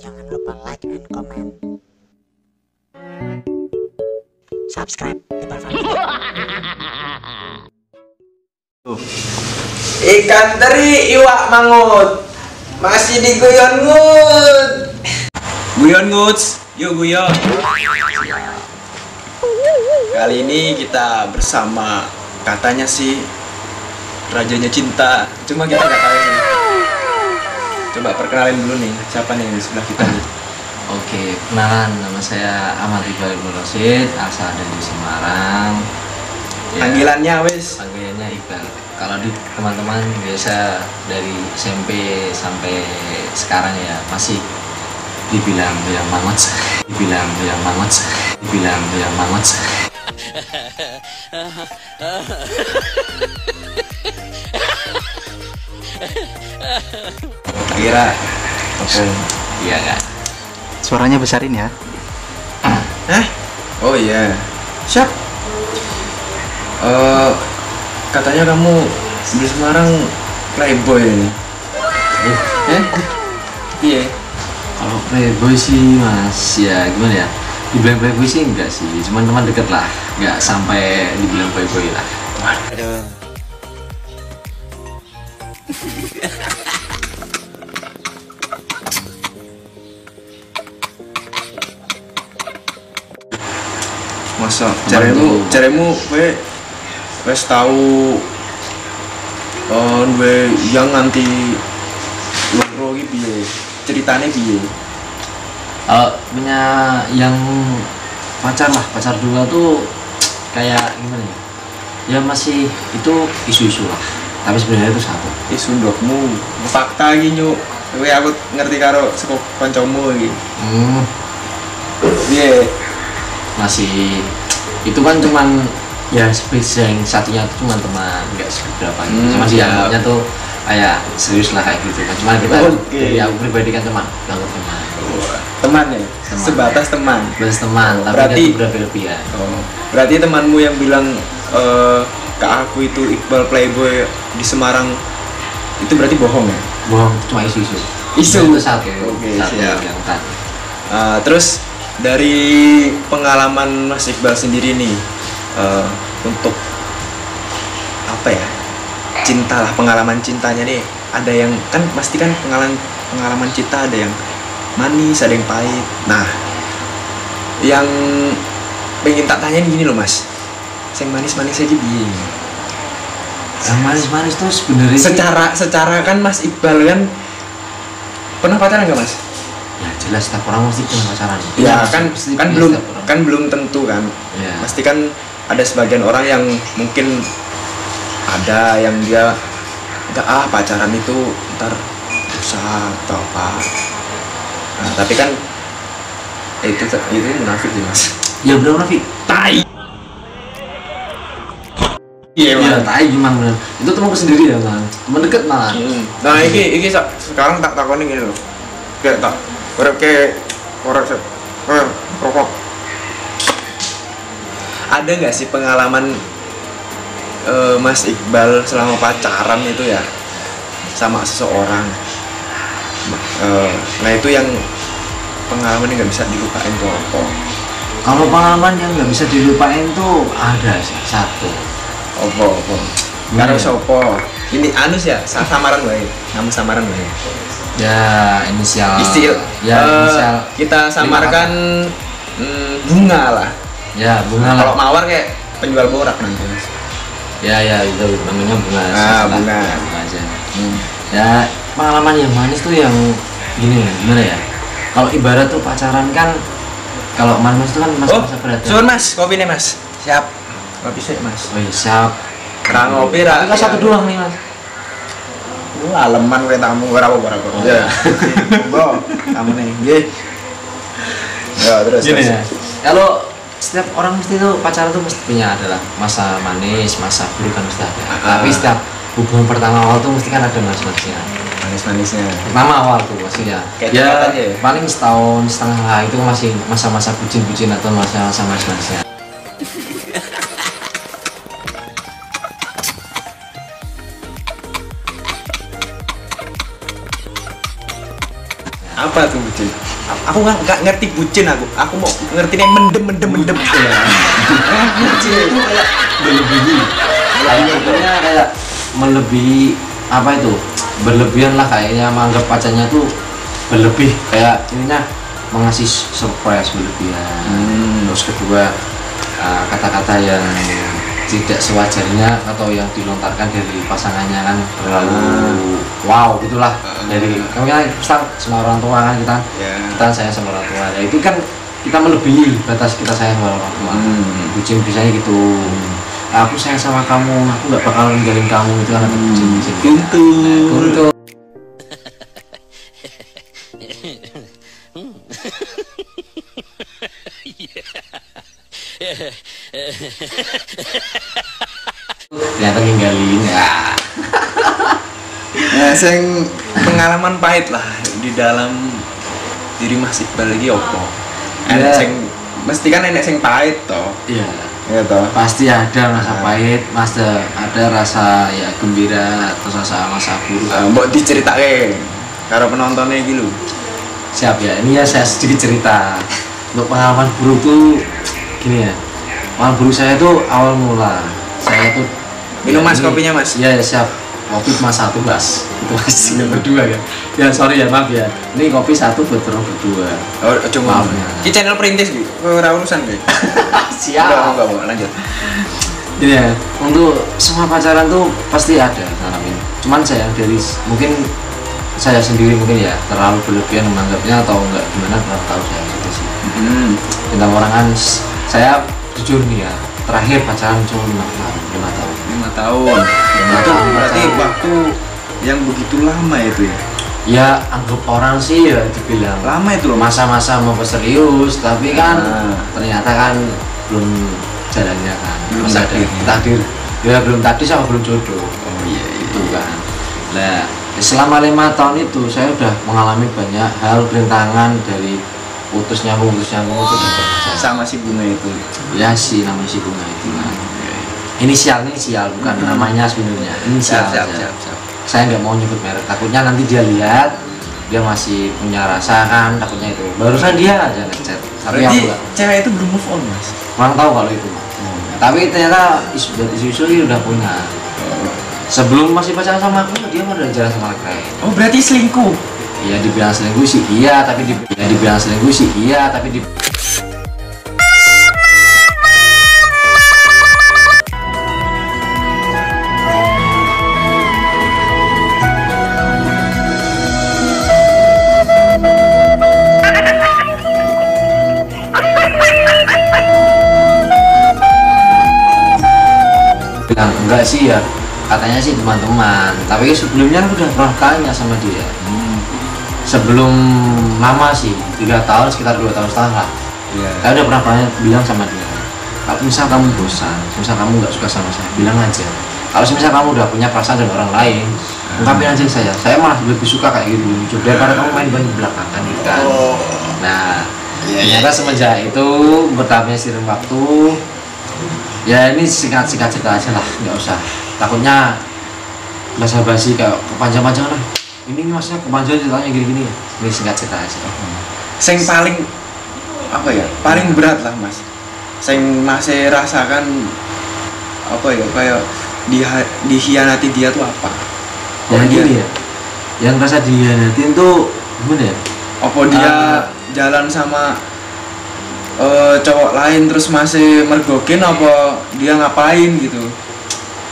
Jangan lupa like and comment. Subscribe di bawah. Ikan teri iwak mangut masih diguyon ngut. Guyon nguts, yuk guyon. Kali ini kita bersama katanya sih rajanya cinta. Cuma kita nggak tahu nih. Coba perkenalin dulu nih, siapa nih yang di sebelah kita nih? Oke, kenalan, nama saya Ahmad Iqbal Ibnu Rosyid, asal dari Semarang. Ya, Panggilannya wis. panggilannya Iqbal. Kalau di teman-teman biasa dari SMP sampai sekarang ya masih dibilang yang mangot, dibilang yang mangot, dibilang yang mangot. Kira. Oke. Iya kan? Suaranya besarin ya. Hah? Oh iya. Siap. Katanya kamu di Semarang playboy ini. Iya. Kalau playboy sih mas, ya gimana ya? Dibilang playboy sih enggak sih, cuman teman deket lah, nggak sampai dibilang playboy lah. Aduh. Masa caremu we wes tahu we yang nganti loro iki piye? Ceritane piye? Kalau punya yang pacar lah, pacar dua tuh kayak gimana ya? Ya masih itu isu-isu lah, tapi sebenarnya itu satu. Sundokmu fakta iki nyuk. Kowe aku ngerti karo saka kancamu iki. Piye? Masih itu kan cuman ya seperti yang satunya itu cuma teman, nggak seberapa gitu. Cuma sih yang lainnya tuh kayak serius lah kayak gitu kan. Cuma kita dari aku pribadi kan teman, anggap teman. Teman ya? Sebatas teman. Batas teman, tapi Berarti kan berlebihan. Berarti temanmu yang bilang ke aku itu Iqbal playboy di Semarang itu berarti bohong ya? Bohong, cuma isu-isu. Isu? Itu satu, Oke, satu siap. yang tadi. Terus dari pengalaman Mas Iqbal sendiri nih untuk apa ya, cinta lah, pengalaman cintanya nih ada yang kan pasti kan pengalaman cinta ada yang manis ada yang pahit. Nah yang pengen tak tanya gini loh Mas, yang manis-manis aja biye Yang manis-manis tuh sebenarnya sih- secara kan Mas Iqbal kan pernah pacaran nggak Mas? ya jelas setiap orang mesti punya pacaran. Ya Pasti kan punya belum setiap orang. kan belum tentu kan. Ya. Pasti kan ada sebagian orang yang mungkin ada yang dia enggak pacaran itu ntar rusak atau apa. Nah, tapi kan itu munafik sih Mas. Ya bener Nafi. Tai. Iya Ya tai gimana bener. Itu temanku sendiri ya man. Teman deket malah. Nah, iki sekarang tak takoni gini loh. Kayak tak korek rokok. Ada nggak sih pengalaman Mas Iqbal selama pacaran itu ya sama seseorang? Nah itu yang pengalaman yang nggak bisa dilupain tuh apa? Kalau pengalaman yang nggak bisa dilupain tuh ada sih satu. Apa? Karo sopo? Ini anus ya, samaran wae, nama samaran wae. Ya inisial. Ya inisial. Kita samarkan bunga lah. Ya bunga Kalau lah. mawar kayak penjual borak nanti Mas. Ya itu namanya bunga. Bunga. Bunga aja. Ya pengalaman yang manis tuh yang gini gimana ya? Kalau ibarat tuh pacaran kan kalau manis tuh kan masa-masa berat. Suwun Mas, kopi nih Mas. Siap. Kopi sih Mas. Oh iya siap. Ra ngopi ra. Enggak satu doang nih mas. Aleman kowe tamu ora apa-apa. Ya. Monggo, kamu nih. Nggih. Ya, terus. Gini ya. Kalau setiap orang mesti tuh pacaran tuh mesti punya adalah masa manis, masa buruk kan mesti ada. Tapi setiap hubungan pertama awal tuh mesti kan ada manis-manisnya. Manis-manisnya. Pertama awal tuh maksudnya. Kayak Ya coklat aja ya? paling setahun setengah itu masih masa-masa bucin-bucin atau masa-masa manis-manisnya. Apa tuh bucin? Aku nggak ngerti bucin aku mau ngerti yang mendem ya. Bucin itu kayak melebihi, kayak melebihi apa itu, berlebihan lah kayaknya, menganggap pacarnya tuh berlebih, kayak ininya mengasih surprise berlebihan. Terus kedua, kata-kata yang tidak sewajarnya atau yang dilontarkan dari pasangannya kan terlalu wow gitulah. Dari kamu kan sama orang tua kan, kita sayang sama orang tua, ya itu kan kita melebihi batas kita sayang sama orang tua. Bucin biasanya gitu, aku sayang sama kamu, aku nggak bakal ninggalin kamu, itu kan bucin Kuntul. ternyata ninggalin ya. Nah, sing pengalaman pahit lah di dalam diri Mas Iqbal lagi opo? Enek sing mesti kan enek sing pahit toh. Iya. Iya toh. Pasti ada rasa pahit, ada rasa ya gembira atau masa buruk. Mbok diceritake karo penontonnya iki lho. Siap ya, ini ya saya sedikit cerita. Untuk pengalaman buruk tuh gini ya. Pengalaman buruk saya tuh awal mula saya tuh Minum Mas ini- kopinya Mas. Iya ya, siap. Kopi cuma satu Mas. Itu Mas yang berdua kan. Ya sorry ya, maaf ya. Ini kopi satu buat orang berdua. Oh, cuma. Maaf ya. Ini channel perintis iki. Ora urusan kowe. Siap. Enggak, lanjut. Iya, untuk semua pacaran tuh pasti ada ngalamin. Cuman saya dari mungkin saya sendiri mungkin ya terlalu berlebihan menganggapnya atau enggak gimana, kurang tahu saya gitu sih. Tentang orang kan saya jujur nih ya, terakhir pacaran cuma 5 tahun. 5 tahun. Itu berarti waktu yang begitu lama itu ya. Ya anggap orang sih ya dibilang Lama itu loh Mas. masa-masa mau serius, tapi kan Nah. ternyata kan belum jalannya kan. Belum Masih ada takdirnya. takdir. Ya belum takdir sama belum jodoh. Oh iya. Itu kan. Nah, selama 5 tahun itu saya udah mengalami banyak hal rintangan, dari putus nyambung itu dan bermasalah. Sama si bunga itu. Ya sih namanya si bunga itu kan. Inisial bukan namanya sebenarnya. Inisial Siap. aja. Saya nggak mau nyebut merek, takutnya nanti dia lihat dia masih punya rasa kan, takutnya itu. Barusan dia aja ngechat, tapi Berarti aku nggak, cewek itu belum move on Mas. kurang tahu kalau itu. Tapi ternyata isu udah punya. Sebelum masih pacaran sama aku, dia udah jalan sama laki lain. Oh berarti selingkuh. Ya dibilang selingkuh sih iya, tapi bilang enggak sih ya, katanya sih teman-teman. Tapi sebelumnya aku udah pernah tanya sama dia. Sebelum lama sih, 3 tahun, sekitar 2 tahun setengah lah. Iya. Saya udah pernah bilang sama dia, kalau misal kamu bosan, misal kamu nggak suka sama saya, bilang aja. Kalau misal kamu udah punya perasaan dengan orang lain, ungkapin aja ke saya malah lebih suka kayak gitu daripada kamu main belakangan gitu kan. Nah, ternyata semenjak itu bertambahnya seiring waktu, ya ini singkat-singkat cerita aja lah, nggak usah. Takutnya basa-basi kayak kepanjang-panjang lah. Ini maksudnya kepanjang ceritanya gini-gini. Ini singkat cerita aja. Sing paling apa ya? Paling berat lah Mas. Sing masih rasakan apa ya? Kayak dihianati dia tuh apa? Yang dia- gini ya, yang rasa dihianatin tuh gimana ya? Apa dia jalan sama cowok lain terus masih mergokin, apa dia ngapain gitu?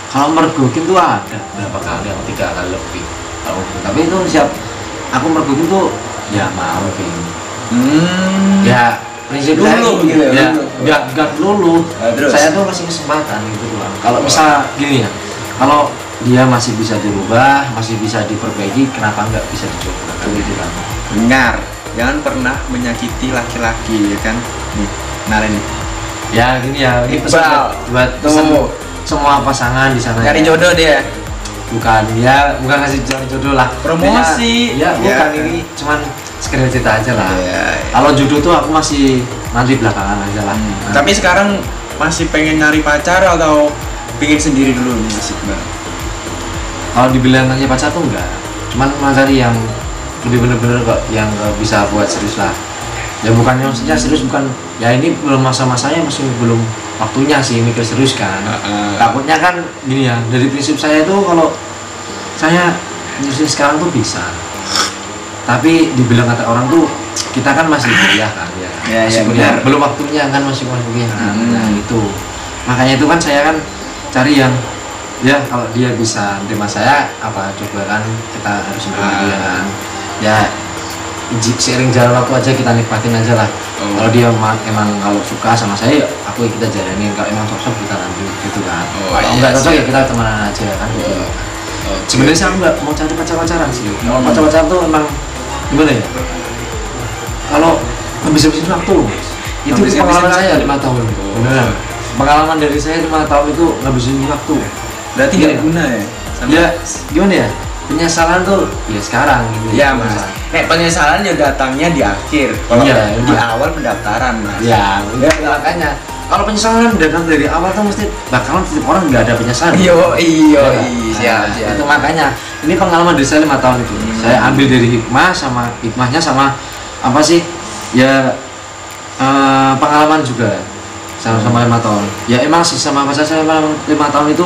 Kalau mergokin tuh ada berapa kali, atau 3 kali lebih. Tapi itu siap, aku mergokin tuh ya mau gitu. Ya prinsip Dulu saya gitu ya, ya, dulu. nggak dulu. Terus? Saya tuh kasih kesempatan gitu doang. Kalau misal gini ya, kalau dia masih bisa dirubah, masih bisa diperbaiki, kenapa nggak bisa dicoba? Kan gitu kan. Dengar, jangan pernah menyakiti laki-laki ya kan? Nih, kenalin nih. Ya gini ya, ini Iqbal. pesan buat pesan Tuh. semua pasangan di sana. Nyari ya. jodoh dia. Bukan ngasih cari jodoh lah. Promosi. Ya, bukan Ya. ini cuman sekedar cerita aja lah. Iya. Kalau jodoh tuh aku masih nanti belakangan aja lah. Nah, Tapi sekarang masih pengen nyari pacar atau pengen sendiri dulu nih Mas Iqbal? kalau dibilang nanya pacar tuh enggak. Cuman mencari yang lebih bener-bener kok, yang bisa buat serius lah. Ya bukannya maksudnya serius, bukan ya, ini belum masa-masanya, masih belum waktunya sih mikir serius kan. Takutnya kan gini ya, dari prinsip saya itu kalau saya nyusun sekarang tuh bisa, tapi dibilang kata orang tuh kita kan masih kuliah kan ya, masih kuliah, belum waktunya kan, masih kuliah kan. Nah itu makanya itu kan saya kan cari yang ya kalau dia bisa terima saya, apa coba kan kita harus menerima dia kan ya, seiring jalan waktu aja kita nikmatin aja lah. Kalau dia emang kalau suka sama saya, aku kita jalanin, kalau emang cocok kita lanjut gitu kan. Kalau enggak cocok ya kita temenan aja kan gitu. Sebenarnya saya nggak mau cari pacaran sih. Kalau pacaran tuh emang gimana ya, kalau habis-habisin waktu itu pengalaman saya 5 tahun. Beneran, pengalaman dari saya 5 tahun itu ngabisin waktu. Berarti nggak guna ya? Ya gimana ya, penyesalan tuh ya sekarang gitu. Iya mas. Penyesalan ya datangnya di akhir. Kalau di awal pendaftaran mas. Ya udah makanya kalau penyesalan datang dari awal tuh mesti bakalan setiap orang nggak ada penyesalan. Siap. Itu makanya ini pengalaman dari saya 5 tahun itu. Saya ambil dari hikmahnya sama apa sih ya, pengalaman juga sama 5 tahun. Ya emang sih sama masa saya 5 tahun itu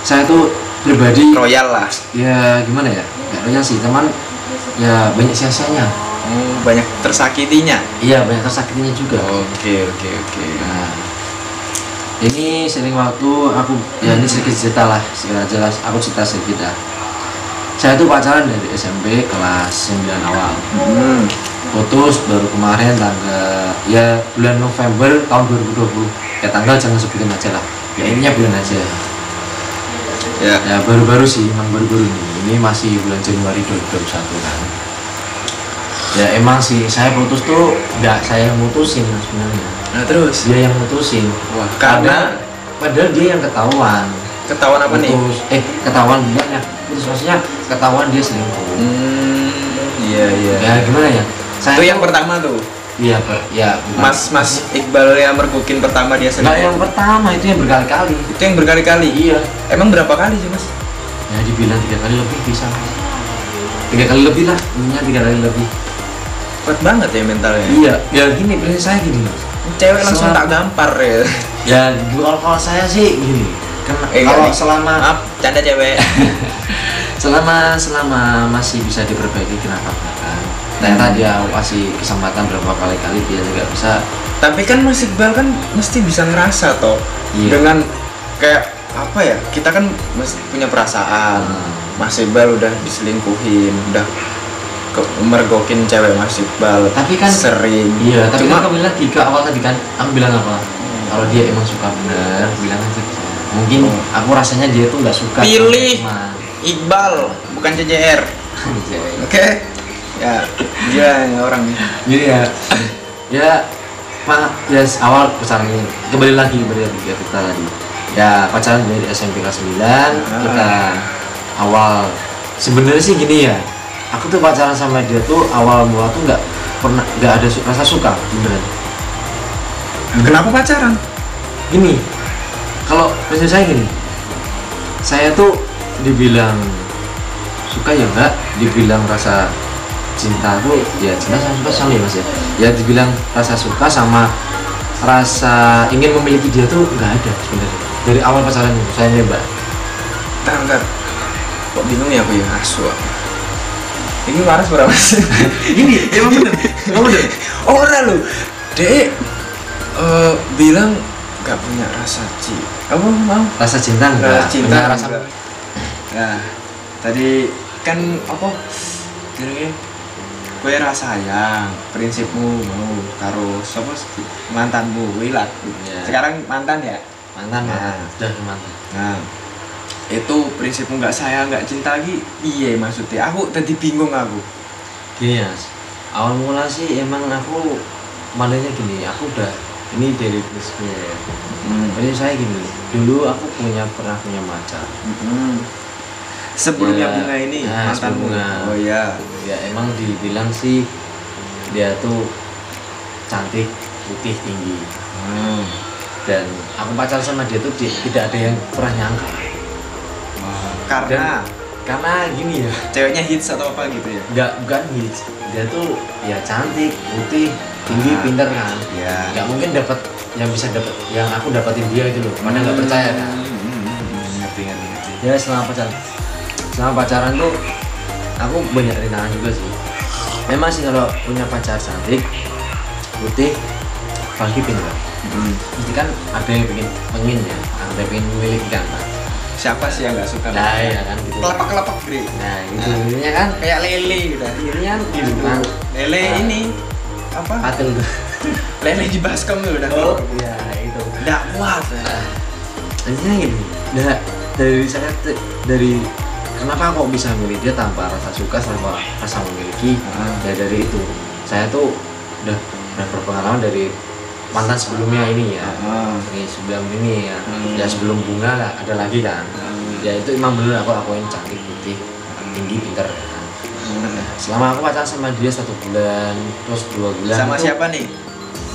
saya tuh pribadi royal lah. Ya gimana ya, nggak royal sih teman, ya banyak sia-sianya. Banyak tersakitinya. Iya, banyak tersakitinya juga. Oke. Nah, ini sering waktu aku ya ini sedikit cerita lah, jelas aku cerita sedikit dah. Saya tuh pacaran dari SMP kelas 9 awal. Putus baru kemarin tanggal ya bulan November tahun 2020. Ya tanggal jangan sebutin aja lah. Ya ininya bulan aja. Ya baru-baru sih, emang baru-baru ini masih bulan Januari 2021 kan. Ya emang sih saya putus tuh nggak saya yang mutusin sebenarnya. Nah terus dia yang mutusin. Wah, karena padahal dia yang ketahuan. Ketahuan apa putus, nih? Ketahuan dia putus, maksudnya ketahuan dia selingkuh. Iya. Ya gimana ya? Itu yang pertama tuh. Iya, ya. Mas Iqbal yang mergokin pertama dia selingkuh. Nah, yang pertama itu yang berkali-kali. Itu yang berkali-kali. Iya. Emang berapa kali sih mas? Ya dibilang 3 kali lebih bisa. 3 kali lebih lah, ininya 3 kali lebih. Kuat banget ya mentalnya. Iya. Ya gini, prinsip saya gini mas. Cewek langsung tak gampar ya. Ya kalau saya sih gini. Kalau selama maaf, canda cewek. selama masih bisa diperbaiki, kenapa kan? Ternyata dia kasih kesempatan berapa kali dia juga bisa. Tapi kan Mas Iqbal kan mesti bisa ngerasa toh. Iya. Dengan kayak apa ya, kita kan mesti punya perasaan. Mas Iqbal udah diselingkuhin, udah mergokin cewek Mas Iqbal. Tapi kan sering. Iya, tapi cuma kan lagi ke awal tadi kan aku bilang apa? Kalau dia emang suka bener, bilang aja. Mungkin aku rasanya dia tuh nggak suka. Pilih Iqbal, bukan CJR. Oke. Ya, dia orang nih. Jadi ya awal pacaran ini kembali lagi ke kita tadi. Ya pacaran dari SMP kelas 9 kita awal sebenarnya sih gini ya. Aku tuh pacaran sama dia tuh awal mula tuh nggak ada rasa suka beneran. Kenapa pacaran? Gini, kalau prinsip saya gini, saya tuh dibilang suka ya enggak, dibilang rasa cinta tuh ya cinta sama suka sama ya mas ya. Ya dibilang rasa suka sama rasa ingin memiliki dia tuh nggak ada sebenarnya dari awal pacaran itu saya nyoba. Entar kok bingung ya aku ya asu. Ini waras berapa sih? Gini emang bener. Oh udah lu dek bilang nggak punya rasa cinta. Apa mau rasa cinta enggak? Cinta rasa. Nah tadi kan apa kira-kira gue rasa sayang, prinsipmu mau karo siapa mantanmu wilat. Ya. Sekarang mantan ya? Mantan. Sudah mantan. Nah, itu prinsipmu nggak sayang, nggak cinta lagi. Iya maksudnya. Aku tadi bingung aku. Gini mas, awal mula sih emang aku malahnya gini. Aku udah ini dari prinsipnya ya. Jadi saya gini. Dulu aku pernah punya pacar. Sebelumnya ya, bunga ini mantan bunga. Oh ya. Ya emang dibilang sih dia tuh cantik, putih, tinggi. Dan aku pacaran sama dia tuh tidak ada yang pernah nyangka. Karena gini ya. Ceweknya hits atau apa gitu ya? Bukan hits. Dia tuh ya cantik, putih, tinggi, pintar kan. Iya. Nggak mungkin dapat yang bisa dapat yang aku dapatin dia gitu loh. Padahal nggak percaya kan. Ngerti. Ya selama pacaran tuh aku banyak rintangan juga sih. Memang sih kalau punya pacar cantik, putih, apalagi pintar. Jadi kan ada yang pengen ya, ada yang pengen memiliki kan. Siapa sih yang nggak suka? Nah ya kan gitu. Kelapak Bre. Nah itu intinya kan Kayak lele gitu. intinya gitu kan. Lele Ah. ini apa? Patil tuh. Lele di baskom tuh udah. Oh iya itu. Nggak kuat. Intinya gini. Nah dari saya dari kenapa kok bisa milih dia tanpa rasa suka tanpa rasa memiliki? Ya dari itu. Saya tuh udah berpengalaman dari mantan sebelumnya ini ya. Ini sebelum ini ya. Ya sebelum bunga lah, ada lagi kan. Ya itu emang bener aku yang cantik putih, tinggi, pintar kan. Nah, selama aku pacaran sama dia 1 bulan, terus 2 bulan. Sama tuh, siapa nih?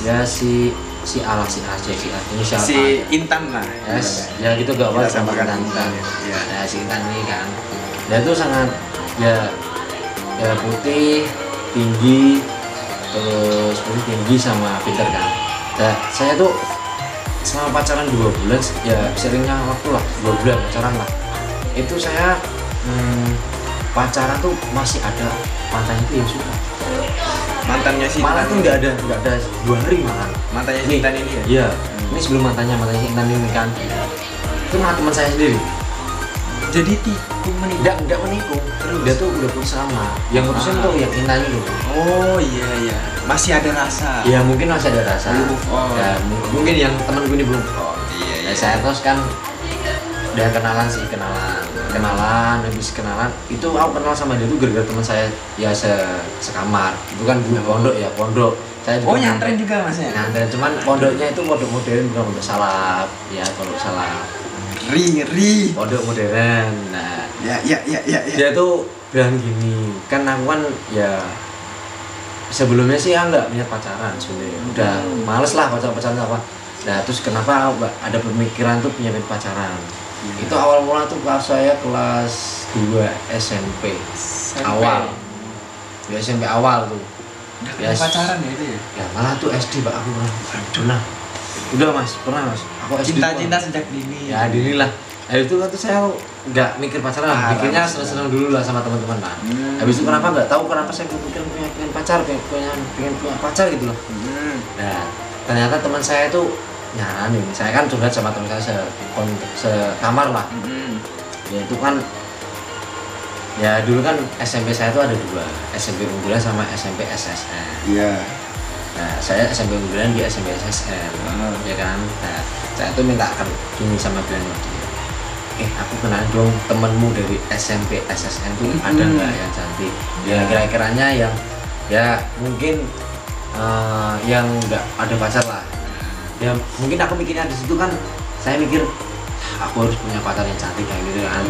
Ya si A ini siapa? Si Intan lah. Yes, ya gitu gak apa Kita samakan Intan. Iya. Ya si Intan ini kan. Dia tuh sangat ya putih, tinggi, terus putih tinggi sama pintar kan. Nah, saya tuh selama pacaran 2 bulan ya seringnya waktu lah 2 bulan pacaran lah. Itu saya pacaran tuh masih ada mantan itu yang suka. Mantannya si Malah Intan. tuh nggak ada 2 hari malah. Mantannya si Nih, Intan ini ya? Iya, ini sebelum mantannya si Intan ini kan. Itu malah teman saya sendiri. Jadi tikung menikah. Enggak menikung. Dia tuh udah putus sama. Yang putusin tuh yang Intan itu. Oh iya. Masih ada rasa. Ya mungkin masih ada rasa. Belum move on. Ya, mungkin yang temanku ini belum. Oh iya. Ya, saya terus kan udah kenalan habis kenalan itu aku kenal sama dia tuh gara-gara teman saya ya sekamar itu kan pondok saya juga Oh nyantren juga mas ya? nyantren cuman pondoknya itu pondok modern bukan pondok salaf ya pondok salaf Ri. pondok modern. Nah Ya. dia tuh bilang gini kan aku kan ya sebelumnya sih aku nggak punya pacaran sebenarnya udah males lah pacaran apa. Nah terus kenapa ada pemikiran tuh punya pacaran? Itu awal mula tuh pas saya kelas 2 SMP awal. Ya SMP awal tuh. Udah pacaran ya itu ya? Ya malah tuh SD Pak aku pernah. Udah Mas, pernah Mas. Aku SD. Cinta sejak dini. Ya dini lah. Habis itu kan tuh saya nggak mikir pacaran, mikirnya seneng-seneng dulu lah sama teman-teman lah. Habis itu kenapa nggak tahu kenapa saya pengen pacar, pengen punya pacar gitu loh. Nah ternyata teman saya tuh nyaranin, saya kan curhat sama teman saya sekamar lah. Ya itu kan ya dulu kan SMP saya tuh ada 2, SMP unggulan sama SMP SSN. Iya. Nah saya SMP unggulan di SMP SSN, ya kan. Nah saya tuh minta gini sama bilang dia, aku kenal dong temenmu dari SMP SSN tuh ada nggak yang cantik? Ya kira-kiranya yang ya mungkin yang nggak ada pacar lah. Ya mungkin aku mikirnya di situ kan saya mikir aku harus punya pacar yang cantik kayak gitu kan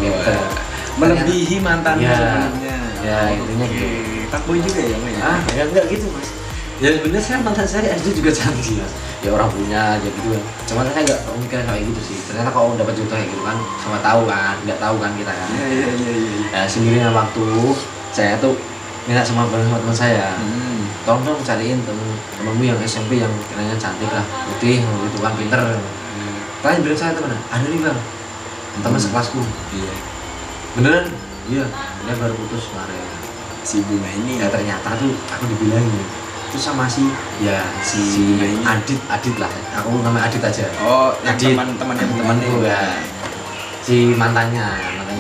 Melebihi mantannya sebelumnya. Ya intinya gitu. Takboy juga ya Mas? Ya enggak gitu Mas. Ya sebenarnya saya mantan saya SD juga cantik Mas. Ya orang punya aja gitu ya. Cuman saya nggak mikirnya kayak gitu sih. Ternyata kalau dapat jodoh kayak gitu kan sama tahu kan, nggak tahu kan kita kan. Iya. Ya sendirinya waktu saya tuh minta sama teman saya. Tolong dong cariin temenmu yang SMP yang kiranya cantik lah, putih, gitu kan, pinter. Tanya bilang saya teman, ada nih bang, teman sekelasku. Iya. Beneran? Iya. Dia baru putus kemarin. Si Bunga ini. Ya ternyata tuh aku dibilangin itu sama si Adit lah. Aku nama Adit aja. Oh, yang Adit. temanku ya. Si mantannya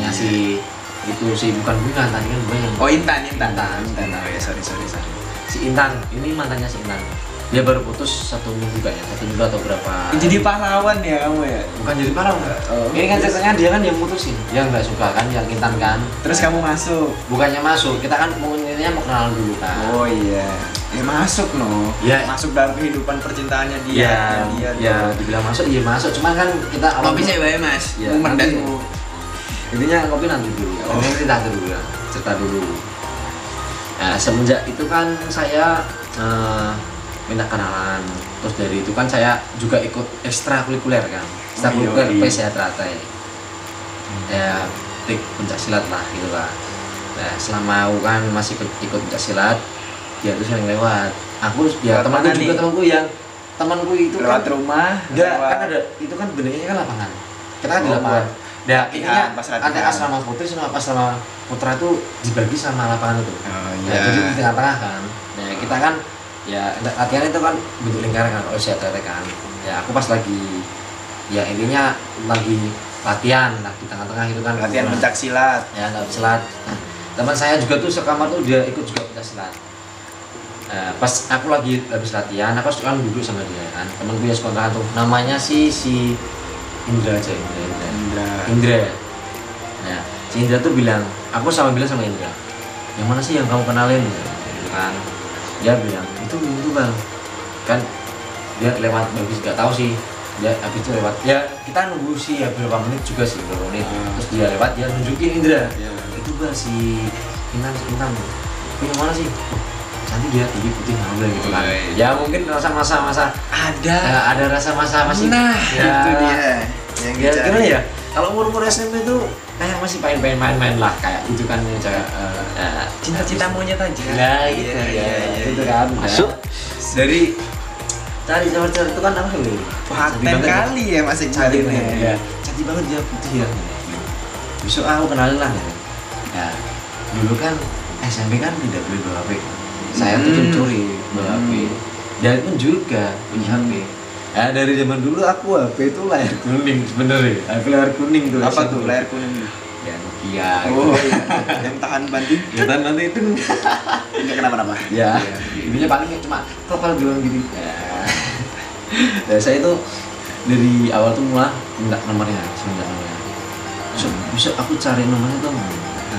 si itu si bukan Bunga tadi kan Bunga yang. Oh Intan. Intan. Oh ya sorry. Si Intan, ini mantannya si Intan. Dia baru putus 1 minggu kayaknya, 1 minggu atau berapa. Jadi pahlawan ya kamu ya? Bukan jadi pahlawan. Oh, Ini kan ceritanya dia kan yang mutusin. Dia nggak suka kan, yang Intan kan. Terus kamu masuk? Bukannya masuk, kita kan intinya mau kenalan dulu kan. Oh iya. Ya masuk no. Ya. Masuk dalam kehidupan percintaannya dia. Ya, dibilang masuk, iya masuk. Cuman kan kita Kopi saya baik mas. Ya, Momen nanti- dan intinya kopi nanti dulu. Oh. Ini cerita dulu. Nah, semenjak itu kan saya minta kenalan. Terus dari itu kan saya juga ikut ekstrakurikuler kan. Ekstrakurikuler iya. PES ya teratai. Ya, tik pencak silat lah gitu lah. Nah, selama aku kan masih ikut pencak silat, dia tuh sering lewat. aku ya temanku Mana juga nih? temanku itu Lewat kan rumah, enggak lewat- kan ada itu kan bentuknya kan lapangan kita kan di Oh, lapangan nah latihan, intinya pas ada latihan. asrama putri sama asrama putra itu dibagi sama lapangan itu Oh, nah, jadi di tengah-tengah kan nah kita kan ya latihan itu kan bentuk lingkaran kan kan ya aku pas lagi ya intinya lagi latihan lah di tengah-tengah itu kan Latihan kebetulan. pencak silat. Ya nggak silat. Nah, teman saya juga tuh sekamar tuh dia ikut juga pencak silat. Pas aku lagi habis latihan, aku kan duduk sama dia kan. Temanku ya sekontrakan tuh, namanya si Indra aja Indra. Nah, si Indra tuh bilang, aku bilang sama Indra, yang mana sih yang kamu kenalin? Gitu kan. Dia bilang itu bang, kan dia lewat habis nggak tahu sih dia habis itu lewat ya kita nunggu sih ya beberapa menit juga sih beberapa menit terus dia lewat dia nunjukin Indra itu gak si Intan itu yang mana sih cantik dia tinggi putih nggak gitu kan ya mungkin rasa masa Ada. ya, ada rasa masa masih Nah, ya, itu dia yang ya dicari. gimana ya kalau umur SMP itu kayak masih pengen main lah kayak gitu kan ya Cinta-cinta monyet aja. nah gitu ya gitu kan Masuk. dari cari cewek itu kan apa sih Paten kali ya masih cari cantik nih. ya cantik banget dia putih ya besok aku kenalin lah ya dulu kan SMP kan tidak boleh bawa HP saya tuh curi bawa HP dan pun juga punya HP ya dari zaman dulu aku HP itu layar kuning sebenarnya aku layar kuning tuh Apa SMP. tuh layar kuning? ya Nokia Oh, gitu. iya. Yang tahan banting. ya kan nanti itu Enggak kenapa-napa. ya intinya paling cuma profil doang gitu ya. Nah, saya itu dari awal tuh mulai minta nomornya besok aku cari nomornya tuh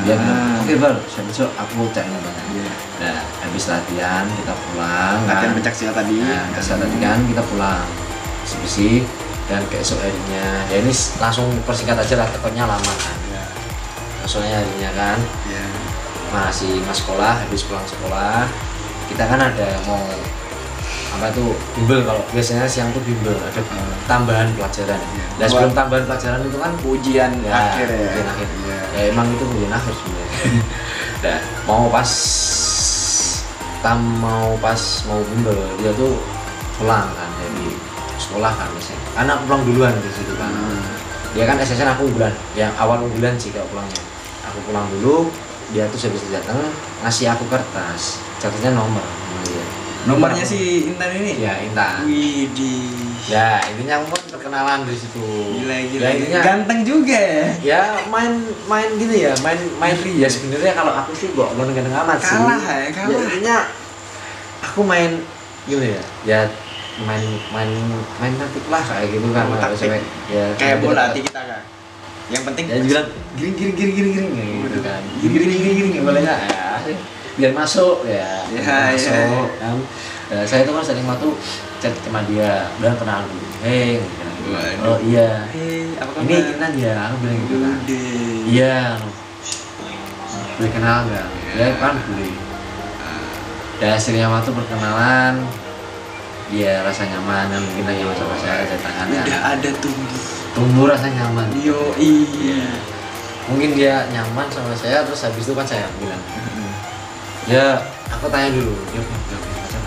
dia bilang oke Bar besok aku cari nomornya nah habis latihan kita pulang Latihan kan pencak silat tadi. nah pas tadi kan kita pulang bersih dan keesok harinya ya ini langsung persingkat aja lah ketemunya lama kan soalnya harinya kan Iya. masih sekolah habis pulang sekolah kita kan ada mau apa tuh bimbel kalau biasanya siang tuh bimbel ada tambahan pelajaran nah sebelum tambahan pelajaran itu kan Ujian akhir ya. ujian akhir Iya. ya emang itu ujian akhir sebenarnya nah mau pas mau bimbel dia tuh pulang kan dari sekolah kan biasanya karena aku pulang duluan di situ kan dia kan SSN aku unggulan yang awal unggulan sih kalau pulangnya aku pulang dulu dia tuh habis datang ngasih aku kertas catatnya nomor dia. Nomornya si Intan ini? ya Intan Widih. ya intinya aku kan perkenalan di situ Gila. ya intinya Ganteng juga ya. ya main gini ya main ya sebenarnya kalau aku sih gak ganteng amat sih Kalah ya, kalah. ya, intinya aku main gini ya main taktik lah kayak gitu kan Oh, kalau taktik. cewek ya Kayak gitu. bola kita kan. Yang penting ya bilang giring kayak gitu kan giring nggak boleh nggak ya biar masuk ya Ya, masuk ya. kan. Saya tuh kan sering waktu chat sama dia udah kenalan dulu gitu. Waduh. Oh iya Hei, apa ini Intan ya aku bilang gitu kan iya boleh kenal nggak ya kan boleh dan hasilnya waktu perkenalan dia rasa nyaman dan mungkin lagi sama saya ada tangannya Udah ada tumbuh rasa nyaman Yo iya. mungkin dia nyaman sama saya terus habis itu kan saya bilang ya aku tanya dulu dia punya pacar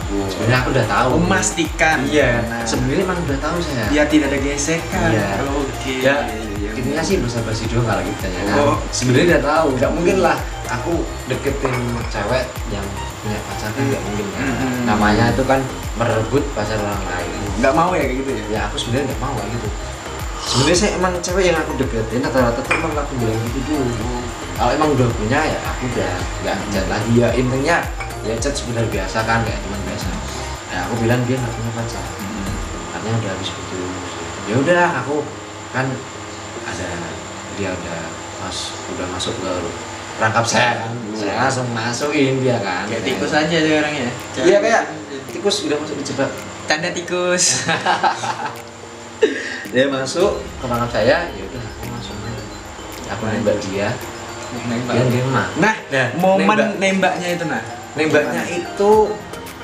belum? Sebenarnya aku udah tahu Memastikan. iya Nah, sebenarnya emang udah tahu saya biar tidak ada gesekan. Iya. Oke. Ya, Iya. intinya sih basa-basi doang kalau kita ya kan. Oh. Sebenarnya udah tahu, nggak mungkin lah aku deketin cewek yang punya pacar kan nggak mungkin kan. Mm-mm. Namanya itu kan merebut pacar orang lain. Nggak mau ya kayak gitu ya? Ya aku sebenarnya nggak mau kayak gitu. Sebenarnya saya emang cewek yang aku deketin rata-rata tuh emang aku bilang gitu dulu. Kalau emang udah punya ya aku udah nggak chat lagi ya intinya ya chat sebenarnya biasa kan kayak teman biasa. Ya aku bilang dia nggak punya pacar. Katanya udah habis putus. Ya udah aku kan ada dia udah masuk ke perangkap saya kan. Saya langsung masukin dia kan. Kayak tikus aja sih orangnya. Iya kayak tikus udah masuk dijebak. Tanda tikus. Dia masuk ke perangkap saya, ya udah aku masuk. Aku nembak dia, Nembak. dia nerima. Nah, Nah, momen nembak. nembaknya itu nah. Nembaknya itu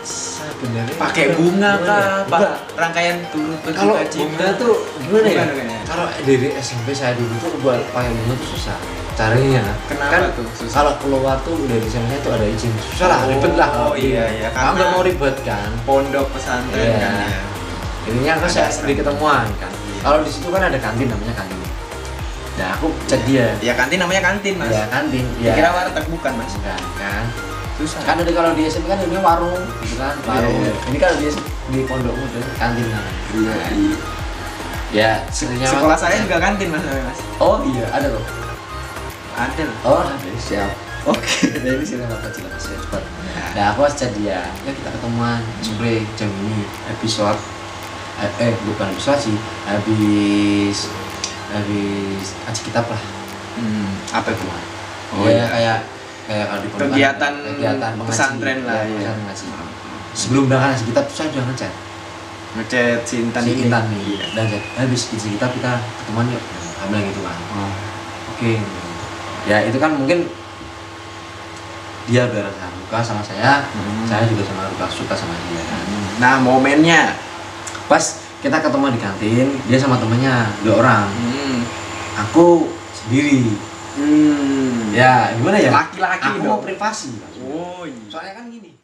sebenarnya Pakai bunga gimana kah? ya? Enggak. Rangkaian turut Kalau berduka cita bunga tuh gimana ya? Gimana kayaknya? Kalau dari SMP saya dulu tuh buat pakai bunga tuh susah. caranya Kenapa kan tuh susah? kalau keluar tuh dari sana tuh ada izin susah lah, ribet lah. Oh iya, kamu nggak mau ribet kan, pondok pesantren Iya. kan ya. ininya kan Ada saya asrama. di ketemuan kan. Kalau di situ kan ada kantin, namanya kantin. Nah aku chat dia, Ya kantin namanya kantin mas. ya kantin, ya Kira warteg bukan mas? enggak kan. Susah. Kan ada kalau di SMP kan ini warung gitu kan, warung. Iya. Ini kalau di pondokmu tuh kantin namanya. Iya. Ya sebenarnya Sekolah saya juga kantin mas. Oh iya ada loh. Ada loh. Oh ada, siap. Oke. Nah ini sih apa jelas ya cepat. Nah aku harus chat dia, ya kita ketemuan sore jam ini habis sholat. Bukan habis sholat sih, habis ngaji kitab lah. Apa itu? Oh ya kayak kalau di pondok kan Kegiatan pengaji, pesantren lah, ya, iya. pesantren ngaji. Sebelum berangkat ngaji kitab saya udah ngechat Ngechat si Intan si ini. Intan nih, Iya. dan chat habis ngaji kitab kita ketemuan yuk, kamu bilang gitu kan. Oke. Ya itu kan mungkin dia udah rasa suka sama saya juga sama suka sama dia. Nah momennya. Pas kita ketemu di kantin, dia sama temennya 2 orang, aku sendiri. Ya gimana ya? Laki-laki Aku dong. mau privasi. Oh iya. Soalnya kan gini.